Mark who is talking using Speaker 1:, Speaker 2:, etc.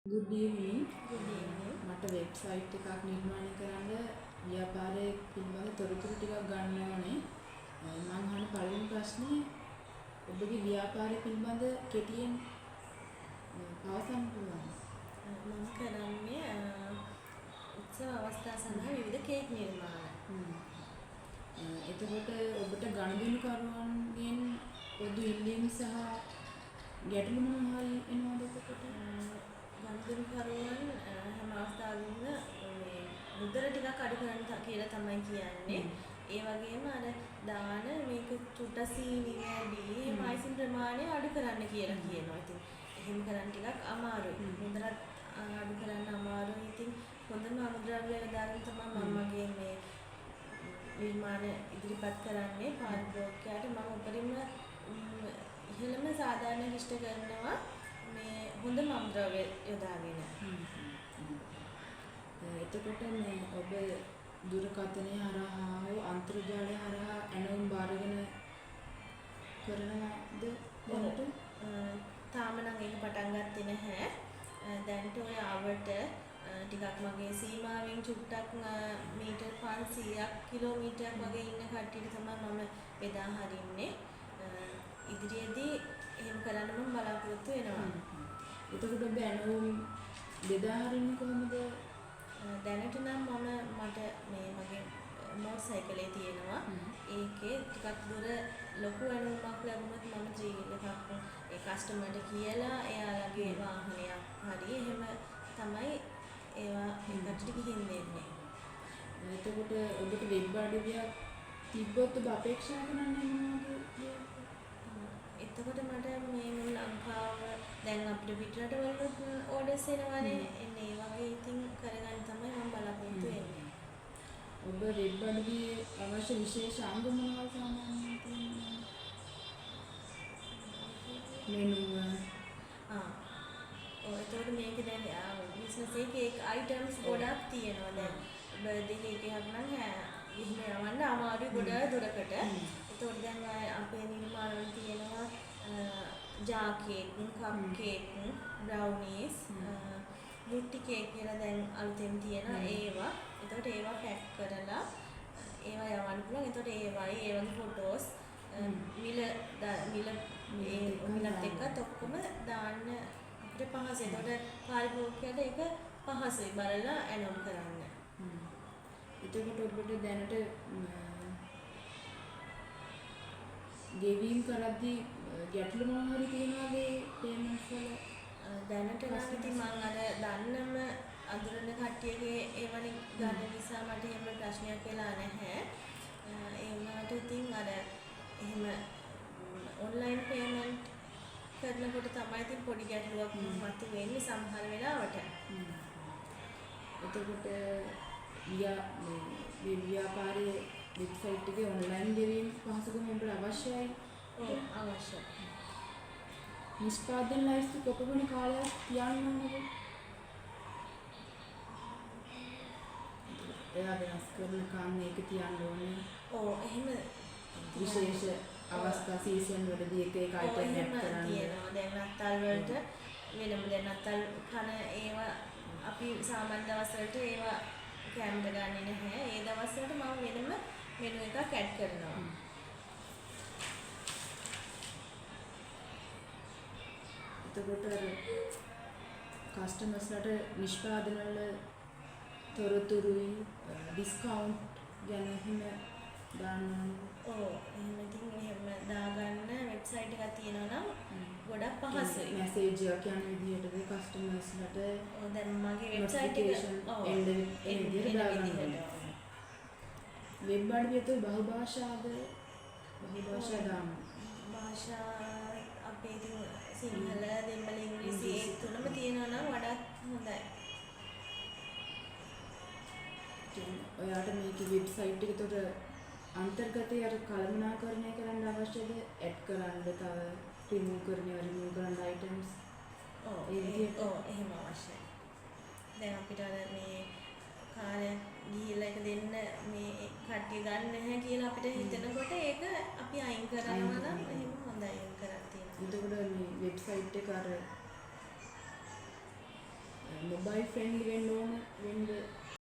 Speaker 1: Good evening.
Speaker 2: Good evening.
Speaker 1: මට website එකක් නිර්මාණය කරන්න ව්‍යාපාරයේ පිළිබඳ තොරතුරු ටිකක් ගන්න ඕනේ. මම අහන පළවෙනි ප්‍රශ්නේ ඔබගේ ව්‍යාපාරය පිළිබඳ කෙටියෙන් පවසන්න පුළුවන්.
Speaker 2: මම කරන්නේ උත්සව අවස්ථා සඳහා විවිධ කේක් නිර්මාණ.
Speaker 1: එතකොට ඔබට ගනුදෙනුකරුවන්ගෙන් පොදු ඉල්ලීම් සහ ගැටලු මොනවා හරි එනවද එතකොට?
Speaker 2: ගනුදෙනුකරුවන් හැම අවස්ථාවෙම මේ මුදල ටිකක් අඩු කරන්න කියලා තමයි කියන්නේ. ඒ වගේම අර දාන මේක චුට්ටක් සීනි වැඩි මයිසින් ප්‍රමාණය අඩු කරන්න කියලා කියනවා. ඉතින් එහෙම කරන්න ටිකක් අමාරුයි. මුදලත් අඩු කරන්න අමාරුයි. ඉතින් හොඳම අමුද්‍රව්‍ය යොදාගෙන තමයි මම මගේ මේ නිර්මාණ ඉදිරිපත් කරන්නේ පාරිභෝගිකයාට. මම උපරිම ඉහළම සාධාරණ ඉෂ්ට කරනවා මේ හොඳම අමුද්‍රව්‍ය යොදාගෙන.
Speaker 1: එතකොට මේ ඔබ දුරකථනය හරහා හෝ අන්තර්ජාලය හරහා ඇණවුම් බාරගෙන කරනවද දැනට?
Speaker 2: තාම නම් ඒක පටන් ගත්තේ නැහැ. දැනට ඔය ආවට ටිකක් මගේ සීමාවෙන් චුට්ටක් මීටර් 500ක් කිලෝමීටරයක් වගේ ඉන්න කට්ටියට තමයි මම බෙදා හරින්නේ. ඉදිරියේදී එහෙම කරන්න මම බලාපොරොත්තු වෙනවා.
Speaker 1: එතකොට ඔබ ඇණවුම් බෙදා හරින්නේ කොහොමද?
Speaker 2: දැනට නම් මට මේ මගේ මෝටර් සයිකලේ තියෙනවා. ඒකේ ටිකක් දුර ලොකු ඇණවුමක් ලැබුණොත් මම ජීවිත එකක් ඒ කස්ටමර්ට කියලා එයාලගේ වාහනයක් හරි එහෙම තමයි ඒවා ඒකට ගිහින් දෙන්නේ.
Speaker 1: එතකොට ඔබට වෙබ් අඩවියක් තිබ්බොත් ඔබ අපේක්ෂා කරන්නේ මොනවද?
Speaker 2: එතකොට මට මේ මුල් ලංකාව දැන් අපිට පිටරටවලුත් ඕඩර්ස් එනවානේ. එන්නේ ඒ වගේ ඉතින් කරගන්න තමයි මම බලාපොරොත්තු වෙන්නේ.
Speaker 1: ඔබ වෙබ් අඩවියේ අවශ්‍ය විශේෂ අංග මොනවද සාමාන්‍යයෙන් තියෙන්නේ? මෙනුව
Speaker 2: එතකොට මේක දැන් බිස්නස් එකේ කේක් අයිටම්ස් ගොඩක් තියෙනවා. දැන් බර්ත්ඩේ කේක් එකක් නම් එහෙම යවන්න අමාරුයි ගොඩක් දුරකට. එතකොට දැන් අපේ නිර්මාණවල තියෙනවා ජා කේක්, කප් කේක්, බ්‍රවුනීස්, මුට්ටි කේක් කියලා දැන් අලුතෙන් තියෙනවා ඒවා. එතකොට ඒවා පැක් කරලා ඒවා යවන්න පුළුවන්. එතකොට ඒවයි ඒ වගේ ෆොටෝස් මිලත් එක්කත් ඔක්කොම දාන්න අපිට පහසුයි. එතකොට පාරිභෝගිකයට ඒක පහසුයි බලලා ඇනවුම් කරන්න.
Speaker 1: එතකොට ඔබට දැනට ගෙවීම් කරද්දී ගැටලු මොනවා හරි තියෙනවද පේමන්ට්ස් වල?
Speaker 2: දැනට නම් ඉතින් මම අර දන්නම අඳුරන කට්ටියගේ ඒවනේ ගන්න නිසා මට එහෙම ප්‍රශ්නයක් වෙලා නැහැ. ඒ වුණාට ඉතින් අර එහෙම ඔන්ලයින් පේමන්ට් කරනකොට තමයි ඉතින් පොඩි ගැටලුවක් මතුවෙන්නේ සමහර වෙලාවට.
Speaker 1: එතකොට මේ ව්‍යාපාරයේ වෙබ්සයිට් එකේ ඔන්ලයින් ගෙවීම් පහසුකම් ඔබට අවශ්‍යයි?
Speaker 2: ඔව් අවශ්‍යයි.
Speaker 1: නිෂ්පාදන ලයිස්තු කොපමණ කාලයක් තියන්න ඕනද? එයා වෙනස් කරනකම් ඒක තියන්න ඕනේ.
Speaker 2: ඔව් එහෙම
Speaker 1: විශේෂ අවස්ථා සීසන් වලදී එක අයිටම් එකක් කරන්න
Speaker 2: තියෙනවා. දැන් නත්තල් වලට වෙනම දැන් නත්තල් කන ඒවා අපි සාමාන්‍ය දවස් වලට ඒවා කැමරට ගන්නේ නැහැ. ඒ දවස් වලට මම වෙනම මෙනු එකක් ඇඩ් කරනවා.
Speaker 1: එතකොට කස්ටමර්ස්ලට නිෂ්පාදන වල තොරතුරුයි ඩිස්කවුන්ට් ගැන එහෙම දාන්න.
Speaker 2: ඔව් එහෙම ඉතින් එහෙම දාගන්න වෙබ්සයිට් එකක් තියෙනවා නම් ගොඩක් පහසුයි.
Speaker 1: මැසේජ් එකක් යන විදිහටද කස්ටමර්ස්ලට
Speaker 2: ඔව් දැන් මගේ වෙබ්සයිට් එක
Speaker 1: එන විදිහට දාගන්න. වෙබ් අඩවිය තුල බහුභාෂාද බහුභාෂා දාන්න.
Speaker 2: භාෂා අපේ ඉතින් සිංහල, දෙමළ, ඉංග්‍රීසි ඒ තුනම තියෙනවා නම් වඩාත් හොඳයි.
Speaker 1: ඔයාට මේකේ වෙබ්සයිට් එක උඩ අන්තර්ගතයේ අර කළමනාකරණය කරන්න අවශ්‍යද? ඇඩ් කරන්න තව රිමූව් කරන්න අයිටම්ස්.
Speaker 2: එහෙම අවශ්‍යයි. දැන් අපිට අර මේ කාර්යයක් ගිහිල්ලා ඒක දෙන්න මේ කට්ටිය ගන්න නැහැ කියලා අපිට හිතෙනකොට ඒක අපි අයින් කරනවා නම් එහෙම හොඳයි. අයින් කරලා තියෙනවා.
Speaker 1: එතකොට මේ වෙබ්සයිට් එක අර මොබයිල් ෆ්‍රෙන්ඩ්ලි වෙන්න ඕන